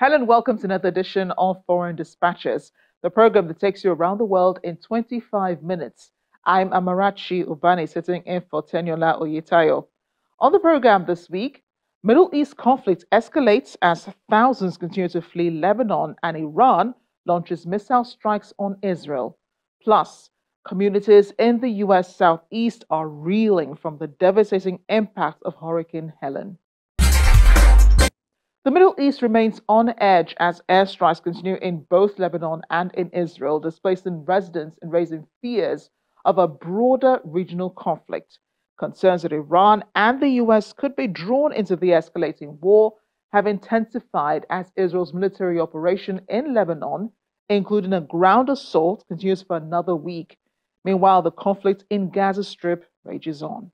Helen, welcome to another edition of Foreign Dispatches, the program that takes you around the world in 25 minutes. I'm Amarachi Ubani, sitting in for Teniola Oyetayo. On the program this week, Middle East conflict escalates as thousands continue to flee Lebanon and Iran launches missile strikes on Israel. Plus, communities in the U.S. Southeast are reeling from the devastating impact of Hurricane Helen. The Middle East remains on edge as airstrikes continue in both Lebanon and in Israel, displacing residents and raising fears of a broader regional conflict. Concerns that Iran and the US could be drawn into the escalating war have intensified as Israel's military operation in Lebanon, including a ground assault, continues for another week. Meanwhile, the conflict in Gaza Strip rages on.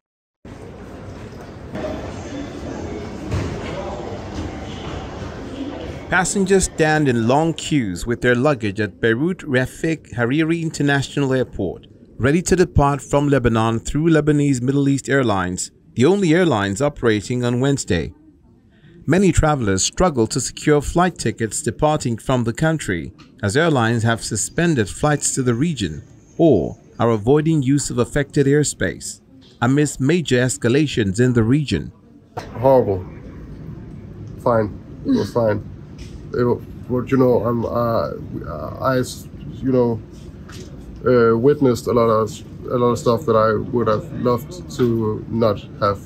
Passengers stand in long queues with their luggage at Beirut Rafik Hariri International Airport, ready to depart from Lebanon through Lebanese Middle East Airlines, the only airlines operating on Wednesday. Many travelers struggle to secure flight tickets departing from the country, as airlines have suspended flights to the region or are avoiding use of affected airspace amidst major escalations in the region. Horrible. Fine. It was fine. But witnessed a lot of stuff that I would have loved to not have.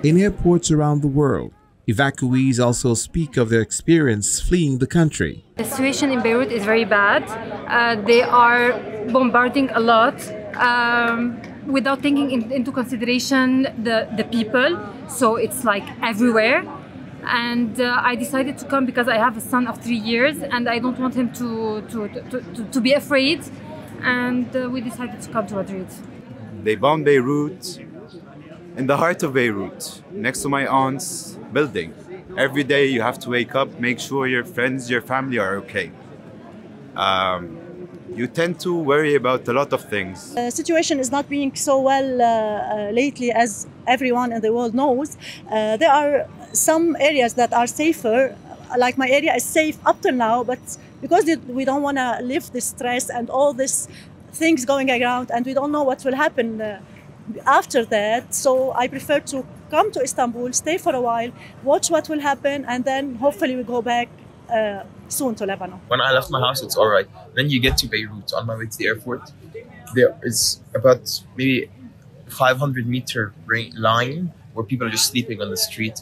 In airports around the world, evacuees also speak of their experience fleeing the country. The situation in Beirut is very bad. They are bombarding a lot without taking into consideration the people. So it's like everywhere. And I decided to come because I have a son of 3 years and I don't want him to be afraid. And we decided to come to Madrid. They bombed Beirut, in the heart of Beirut, next to my aunt's building. Every day you have to wake up, make sure your friends, your family are okay. You tend to worry about a lot of things. The situation is not being so well lately, as everyone in the world knows. There are some areas that are safer, like my area is safe up till now, but because we don't want to live this stress and all these things going around, and we don't know what will happen after that, so I prefer to come to Istanbul, stay for a while, watch what will happen, and then hopefully we go back soon to Lebanon. When I left my house, it's all right. Then you get to Beirut on my way to the airport. There is about maybe 500-meter line where people are just sleeping on the street,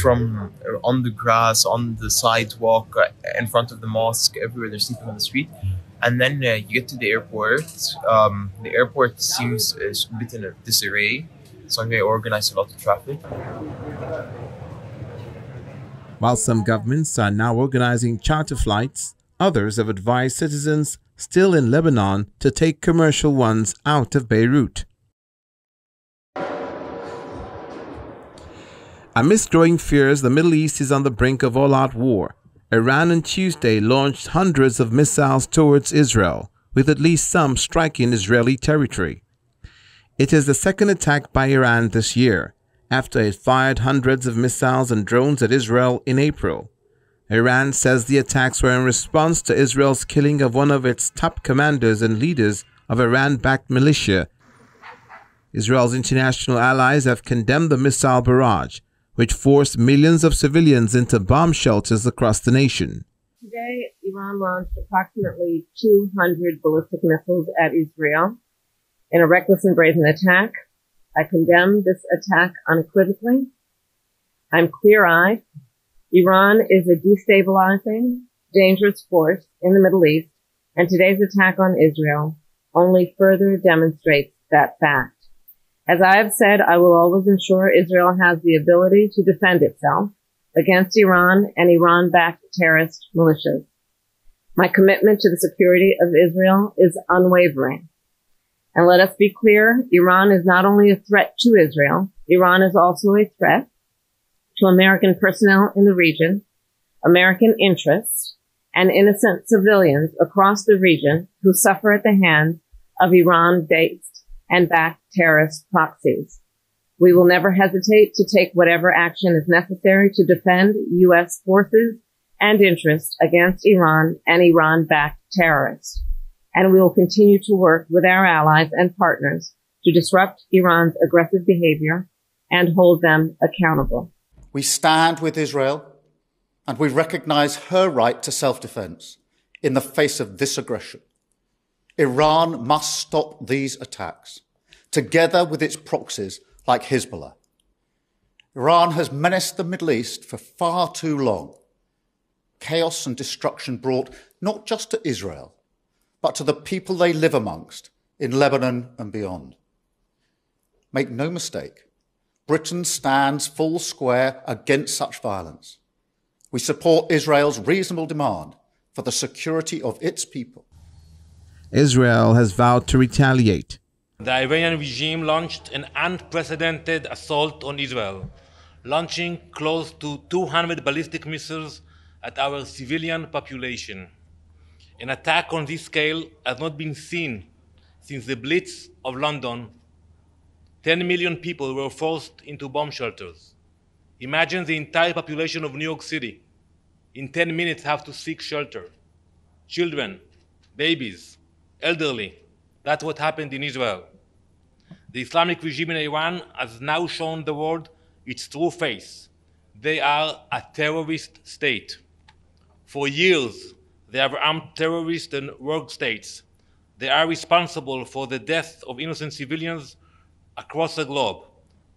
from on the grass, on the sidewalk, in front of the mosque, everywhere they're sleeping on the street. And then you get to the airport. The airport seems a bit in a disarray, so they organize a lot of traffic. While some governments are now organizing charter flights, others have advised citizens still in Lebanon to take commercial ones out of Beirut. Amidst growing fears, the Middle East is on the brink of all-out war. Iran on Tuesday launched hundreds of missiles towards Israel, with at least some striking Israeli territory. It is the second attack by Iran this year, after it fired hundreds of missiles and drones at Israel in April. Iran says the attacks were in response to Israel's killing of one of its top commanders and leaders of Iran-backed militia. Israel's international allies have condemned the missile barrage, which forced millions of civilians into bomb shelters across the nation. Today, Iran launched approximately 200 ballistic missiles at Israel in a reckless and brazen attack. I condemn this attack unequivocally. I'm clear-eyed. Iran is a destabilizing, dangerous force in the Middle East, and today's attack on Israel only further demonstrates that fact. As I have said, I will always ensure Israel has the ability to defend itself against Iran and Iran-backed terrorist militias. My commitment to the security of Israel is unwavering. And let us be clear, Iran is not only a threat to Israel, Iran is also a threat to American personnel in the region, American interests, and innocent civilians across the region who suffer at the hands of Iran-based and backed terrorist proxies. We will never hesitate to take whatever action is necessary to defend U.S. forces and interests against Iran and Iran-backed terrorists. And we will continue to work with our allies and partners to disrupt Iran's aggressive behavior and hold them accountable. We stand with Israel and we recognize her right to self-defense in the face of this aggression. Iran must stop these attacks, together with its proxies like Hezbollah. Iran has menaced the Middle East for far too long. Chaos and destruction brought not just to Israel, but to the people they live amongst in Lebanon and beyond. Make no mistake, Britain stands full square against such violence. We support Israel's reasonable demand for the security of its people. Israel has vowed to retaliate. The Iranian regime launched an unprecedented assault on Israel, launching close to 200 ballistic missiles at our civilian population. An attack on this scale has not been seen since the Blitz of London. 10 million people were forced into bomb shelters. Imagine the entire population of New York City in 10 minutes have to seek shelter. Children, babies, elderly. That's what happened in Israel. The Islamic regime in Iran has now shown the world its true face. They are a terrorist state. For years, they have armed terrorists and rogue states. They are responsible for the death of innocent civilians across the globe,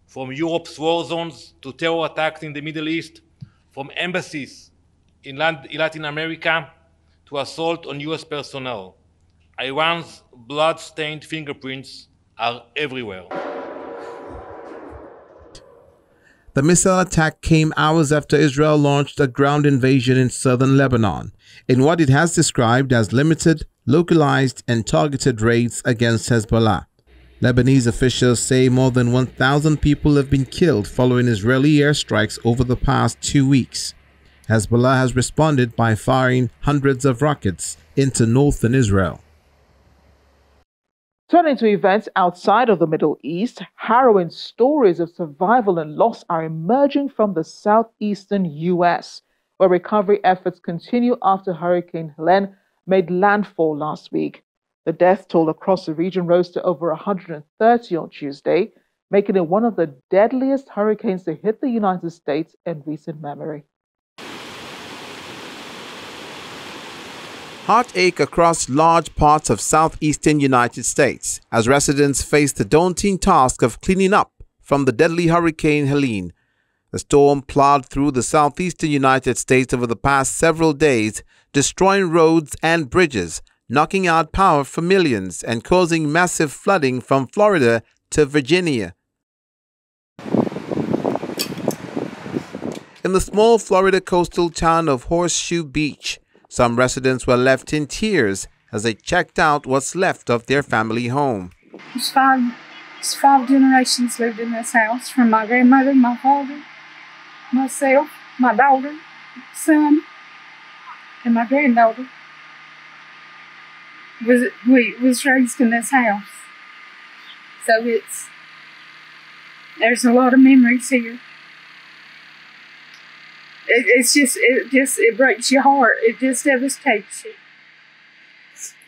from Europe's war zones to terror attacks in the Middle East, from embassies in Latin America to assault on US personnel. Iran's blood-stained fingerprints are everywhere. The missile attack came hours after Israel launched a ground invasion in southern Lebanon, in what it has described as limited, localized, and targeted raids against Hezbollah. Lebanese officials say more than 1,000 people have been killed following Israeli airstrikes over the past 2 weeks. Hezbollah has responded by firing hundreds of rockets into northern Israel. Turning to events outside of the Middle East, harrowing stories of survival and loss are emerging from the southeastern U.S., where recovery efforts continue after Hurricane Helene made landfall last week. The death toll across the region rose to over 130 on Tuesday, making it one of the deadliest hurricanes to hit the United States in recent memory. Heartache across large parts of southeastern United States as residents face the daunting task of cleaning up from the deadly Hurricane Helene. The storm plowed through the southeastern United States over the past several days, destroying roads and bridges, knocking out power for millions and causing massive flooding from Florida to Virginia. In the small Florida coastal town of Horseshoe Beach, some residents were left in tears as they checked out what's left of their family home. It's five generations lived in this house, from my grandmother, my father, myself, my daughter, son, and my granddaughter. We was raised in this house. So there's a lot of memories here. It breaks your heart. It just devastates you.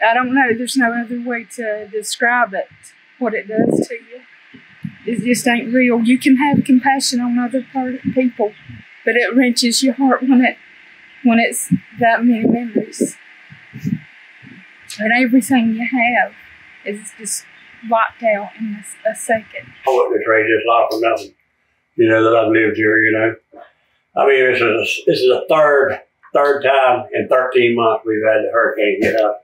I don't know. There's no other way to describe it, what it does to you. It just ain't real. You can have compassion on other people, but it wrenches your heart when it's that many memories. And everything you have is just wiped out in a second. I wouldn't trade this life for nothing, that I've lived here, I mean, this is the third time in 13 months we've had the hurricane hit us.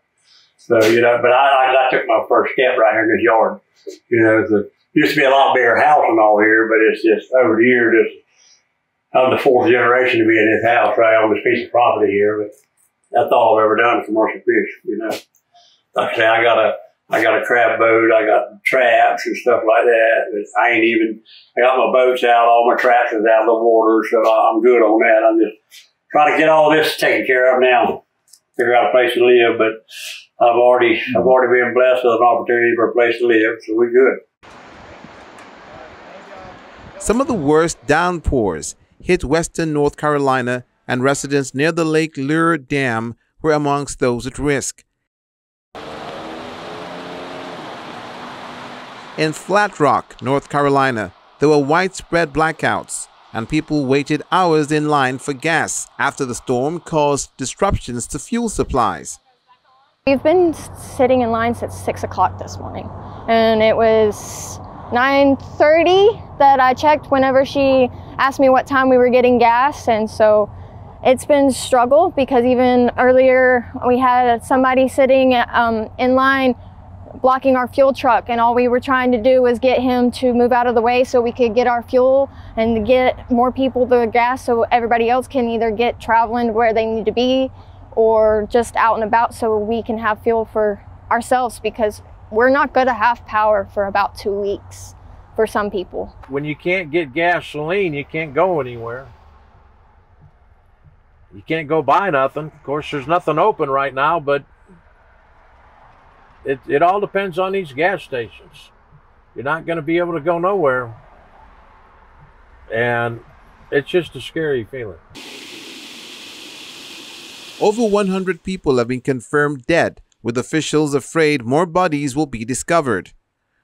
So, but I took my first step right here in this yard. It used to be a lot bigger house and all here, but it's just over the years, I'm the fourth generation to be in this house right on this piece of property here. But that's all I've ever done, commercial fish, Like I say, I got a crab boat, I got traps and stuff like that. I got my boats out, all my traps is out of the water, so I'm good on that. I'm just trying to get all this taken care of now, figure out a place to live, but I've already been blessed with an opportunity for a place to live, so we're good. Some of the worst downpours hit western North Carolina, and residents near the Lake Lure Dam were amongst those at risk. In Flat Rock, North Carolina, there were widespread blackouts, and people waited hours in line for gas after the storm caused disruptions to fuel supplies. We've been sitting in line since 6 o'clock this morning, and it was 9:30 that I checked whenever she asked me what time we were getting gas, and so it's been a struggle because even earlier we had somebody sitting in line blocking our fuel truck, and all we were trying to do was get him to move out of the way so we could get our fuel and get more people the gas so everybody else can either get traveling where they need to be or just out and about so we can have fuel for ourselves, because we're not going to have power for about 2 weeks for some people. When you can't get gasoline, you can't go anywhere. You can't go buy nothing. Of course, there's nothing open right now, but it all depends on these gas stations. You're not going to be able to go nowhere. And it's just a scary feeling. Over 100 people have been confirmed dead, with officials afraid more bodies will be discovered.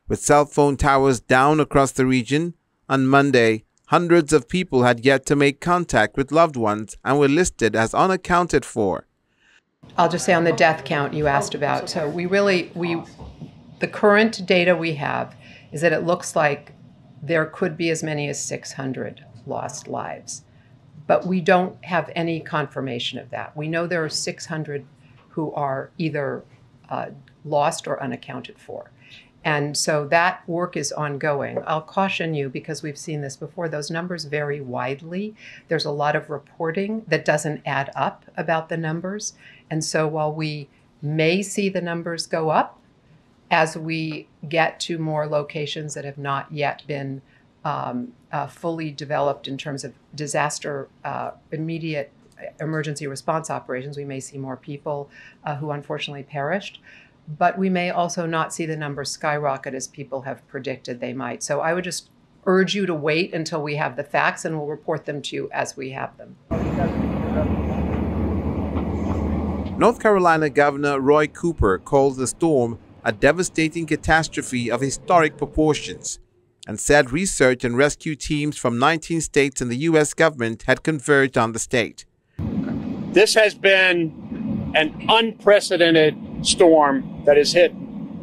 With cell phone towers down across the region, on Monday, hundreds of people had yet to make contact with loved ones and were listed as unaccounted for. I'll just say on the death count you asked about. So the current data we have is that it looks like there could be as many as 600 lost lives. But we don't have any confirmation of that. We know there are 600 who are either lost or unaccounted for. And so that work is ongoing. I'll caution you, because we've seen this before, those numbers vary widely. There's a lot of reporting that doesn't add up about the numbers. And so while we may see the numbers go up as we get to more locations that have not yet been fully developed in terms of disaster, immediate emergency response operations, we may see more people who unfortunately perished. But we may also not see the numbers skyrocket as people have predicted they might. So I would just urge you to wait until we have the facts, and we'll report them to you as we have them. North Carolina Governor Roy Cooper called the storm a devastating catastrophe of historic proportions, and said research and rescue teams from 19 states and the U.S. government had converged on the state. This has been an unprecedented storm that has hit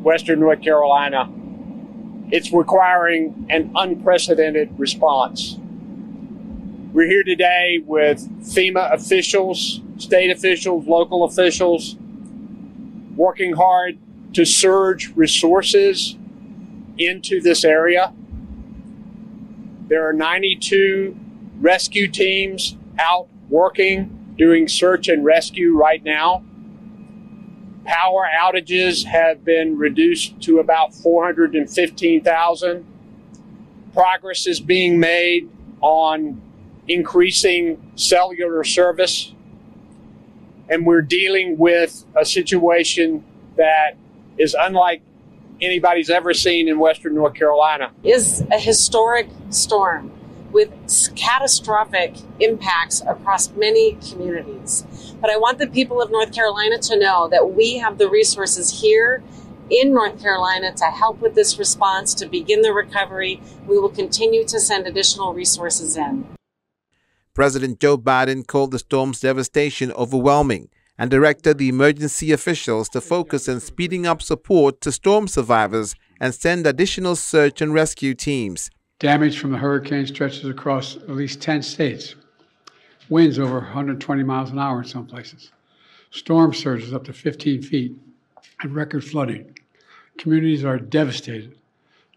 western North Carolina. It's requiring an unprecedented response. We're here today with FEMA officials, state officials, local officials, working hard to surge resources into this area. There are 92 rescue teams out working, doing search and rescue right now. Power outages have been reduced to about 415,000. Progress is being made on increasing cellular service. And we're dealing with a situation that is unlike anybody's ever seen in western North Carolina. Is a historic storm with catastrophic impacts across many communities. But I want the people of North Carolina to know that we have the resources here in North Carolina to help with this response, to begin the recovery. We will continue to send additional resources in. President Joe Biden called the storm's devastation overwhelming and directed the emergency officials to focus on speeding up support to storm survivors and send additional search and rescue teams. Damage from the hurricane stretches across at least 10 states. Winds over 120 miles an hour in some places. Storm surges up to 15 feet and record flooding. Communities are devastated.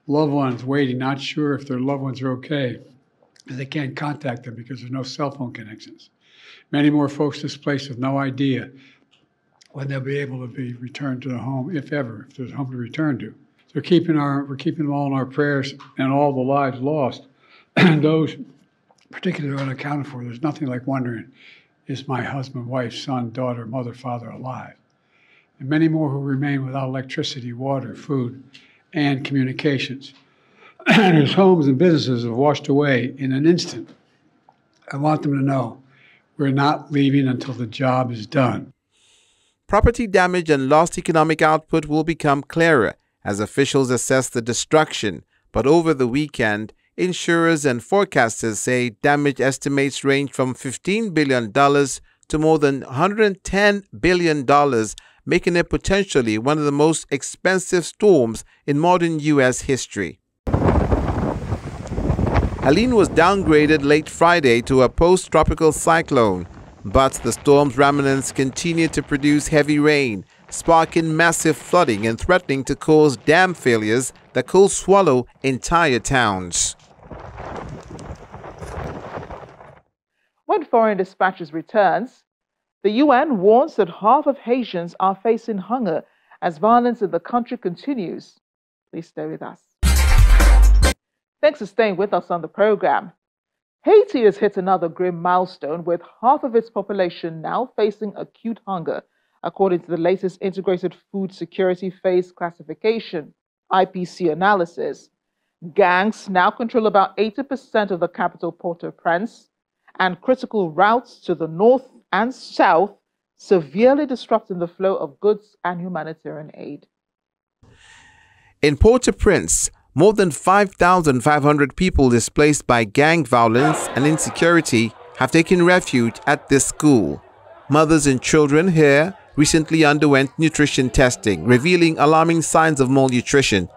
Loved ones waiting, not sure if their loved ones are okay, and they can't contact them because there's no cell phone connections. Many more folks displaced with no idea when they'll be able to be returned to the home, if ever, if there's a home to return to. So we're keeping them all in our prayers, and all the lives lost, and those particularly unaccounted for. There's nothing like wondering, is my husband, wife, son, daughter, mother, father alive? And many more who remain without electricity, water, food, and communications. and whose homes and businesses have washed away in an instant. I want them to know we're not leaving until the job is done. Property damage and lost economic output will become clearer as officials assess the destruction, but over the weekend, insurers and forecasters say damage estimates range from $15 billion to more than $110 billion, making it potentially one of the most expensive storms in modern U.S. history. Helene was downgraded late Friday to a post-tropical cyclone, but the storm's remnants continue to produce heavy rain, sparking massive flooding and threatening to cause dam failures that could swallow entire towns. When Foreign Dispatches returns, the UN warns that half of Haitians are facing hunger as violence in the country continues. Please stay with us. Thanks for staying with us on the program. Haiti has hit another grim milestone with half of its population now facing acute hunger, according to the latest Integrated Food Security Phase Classification, IPC analysis. Gangs now control about 80% of the capital Port-au-Prince, and critical routes to the north and south, severely disrupting the flow of goods and humanitarian aid. In Port-au-Prince, more than 5,500 people displaced by gang violence and insecurity have taken refuge at this school. Mothers and children here recently underwent nutrition testing, revealing alarming signs of malnutrition.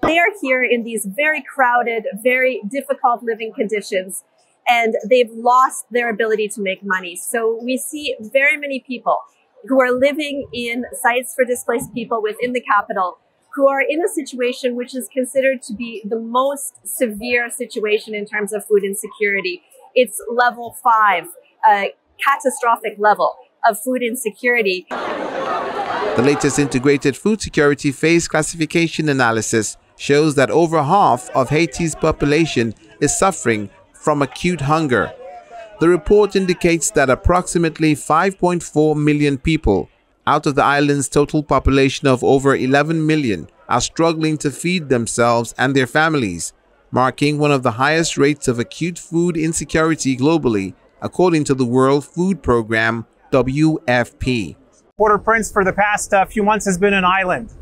They are here in these very crowded, very difficult living conditions, and they've lost their ability to make money. So we see very many people who are living in sites for displaced people within the capital who are in a situation which is considered to be the most severe situation in terms of food insecurity. It's level 5, a catastrophic level of food insecurity. The latest Integrated Food Security Phase Classification analysis shows that over half of Haiti's population is suffering from acute hunger. The report indicates that approximately 5.4 million people out of the island's total population of over 11 million are struggling to feed themselves and their families, marking one of the highest rates of acute food insecurity globally, according to the World Food Program, WFP. Port-au-Prince for the past few months has been an island.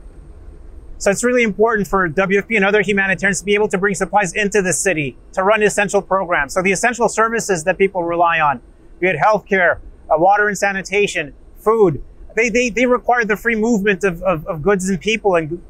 So it's really important for WFP and other humanitarians to be able to bring supplies into the city to run essential programs. So the essential services that people rely on, be it healthcare, water and sanitation, food, they require the free movement of goods and people. And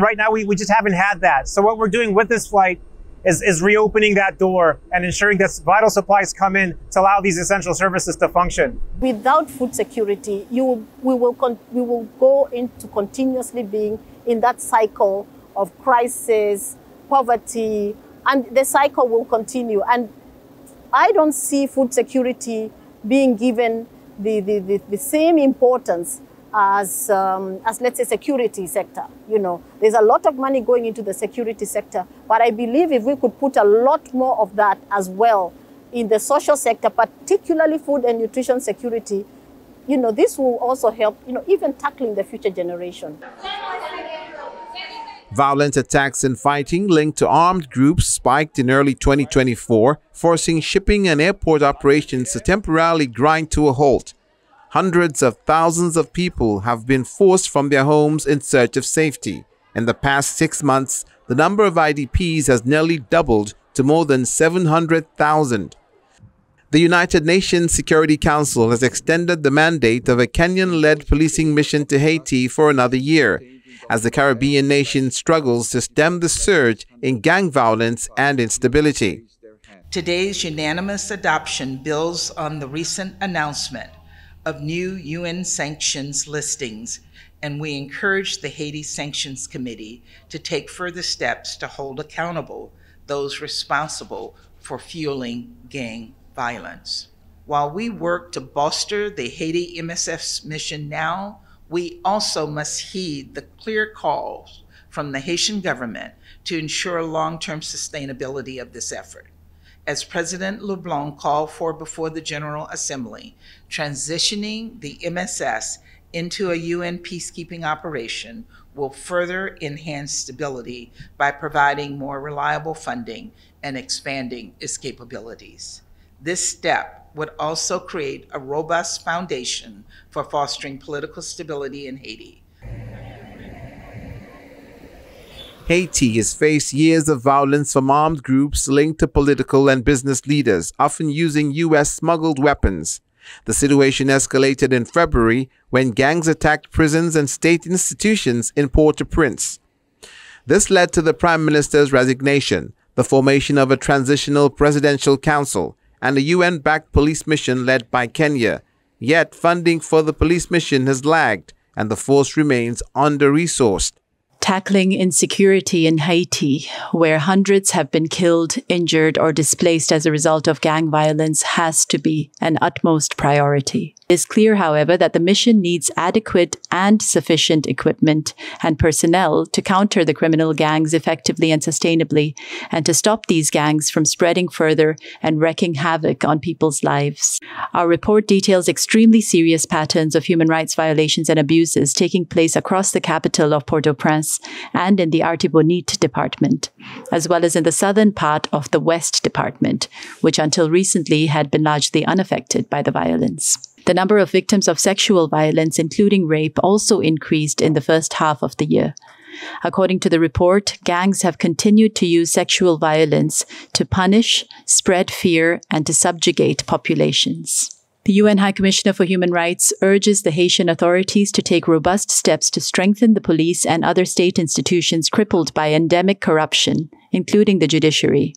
right now we just haven't had that. So what we're doing with this flight is reopening that door and ensuring that vital supplies come in to allow these essential services to function. Without food security, we will go into continuously being in that cycle of crisis, poverty, and the cycle will continue. And I don't see food security being given the same importance as let's say security sector. You know, there's a lot of money going into the security sector, but I believe if we could put a lot more of that as well in the social sector, particularly food and nutrition security, you know, this will also help, you know, even tackling the future generation. Violent attacks and fighting linked to armed groups spiked in early 2024, forcing shipping and airport operations to temporarily grind to a halt. Hundreds of thousands of people have been forced from their homes in search of safety. In the past 6 months, the number of IDPs has nearly doubled to more than 700,000. The United Nations Security Council has extended the mandate of a Kenyan-led policing mission to Haiti for another year, as the Caribbean nation struggles to stem the surge in gang violence and instability. Today's unanimous adoption builds on the recent announcement of new UN sanctions listings, and we encourage the Haiti Sanctions Committee to take further steps to hold accountable those responsible for fueling gang violence. While we work to bolster the Haiti MSF's mission now, we also must heed the clear calls from the Haitian government to ensure long-term sustainability of this effort. As President LeBlanc called for before the General Assembly, transitioning the MSS into a UN peacekeeping operation will further enhance stability by providing more reliable funding and expanding its capabilities. This step would also create a robust foundation for fostering political stability in Haiti. Haiti has faced years of violence from armed groups linked to political and business leaders, often using U.S. smuggled weapons. The situation escalated in February when gangs attacked prisons and state institutions in Port-au-Prince. This led to the Prime Minister's resignation, the formation of a transitional presidential council, and a UN-backed police mission led by Kenya. Yet funding for the police mission has lagged, and the force remains under-resourced. Tackling insecurity in Haiti, where hundreds have been killed, injured, or displaced as a result of gang violence, has to be an utmost priority. It is clear, however, that the mission needs adequate and sufficient equipment and personnel to counter the criminal gangs effectively and sustainably, and to stop these gangs from spreading further and wreaking havoc on people's lives. Our report details extremely serious patterns of human rights violations and abuses taking place across the capital of Port-au-Prince and in the Artibonite department, as well as in the southern part of the West department, which until recently had been largely unaffected by the violence. The number of victims of sexual violence, including rape, also increased in the first half of the year. According to the report, gangs have continued to use sexual violence to punish, spread fear, and to subjugate populations. The UN High Commissioner for Human Rights urges the Haitian authorities to take robust steps to strengthen the police and other state institutions crippled by endemic corruption, including the judiciary,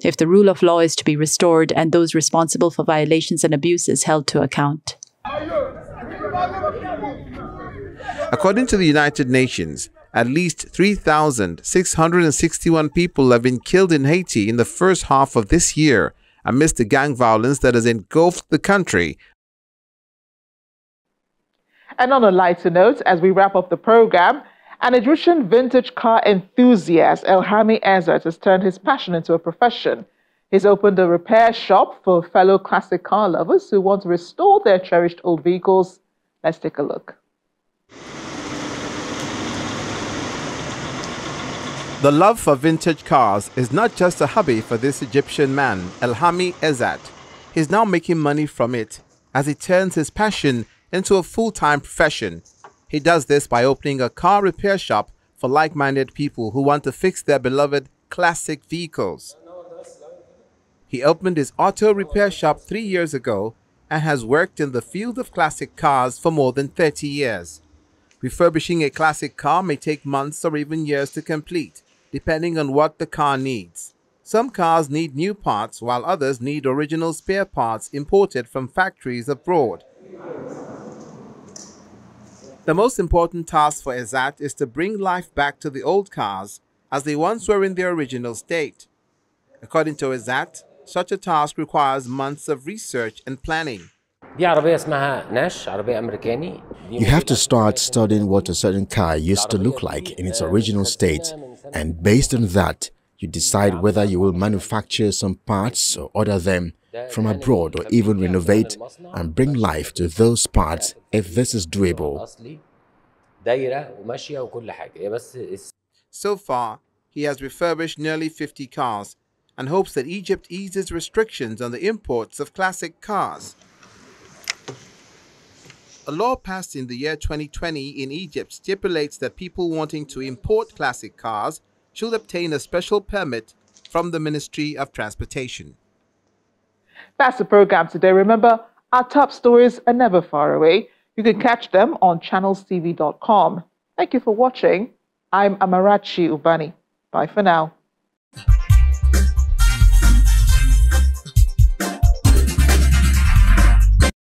if the rule of law is to be restored and those responsible for violations and abuses held to account. According to the United Nations, at least 3,661 people have been killed in Haiti in the first half of this year, amidst the gang violence that has engulfed the country. And on a lighter note, as we wrap up the program, an Egyptian vintage car enthusiast, Elhami Ezzat, has turned his passion into a profession. He's opened a repair shop for fellow classic car lovers who want to restore their cherished old vehicles. Let's take a look. The love for vintage cars is not just a hobby for this Egyptian man, Elhami Ezzat. He's now making money from it as he turns his passion into a full-time profession. He does this by opening a car repair shop for like-minded people who want to fix their beloved classic vehicles. He opened his auto repair shop 3 years ago and has worked in the field of classic cars for more than 30 years. Refurbishing a classic car may take months or even years to complete, depending on what the car needs. Some cars need new parts, while others need original spare parts imported from factories abroad. The most important task for Ezzat is to bring life back to the old cars as they once were in their original state. According to Ezzat, such a task requires months of research and planning. You have to start studying what a certain car used to look like in its original state, and based on that, you decide whether you will manufacture some parts or order them from abroad, or even renovate and bring life to those parts if this is doable. So far, he has refurbished nearly 50 cars and hopes that Egypt eases restrictions on the imports of classic cars. A law passed in the year 2020 in Egypt stipulates that people wanting to import classic cars should obtain a special permit from the Ministry of Transportation. That's the program today. Remember, our top stories are never far away. You can catch them on channelstv.com. Thank you for watching. I'm Amarachi Ubani. Bye for now.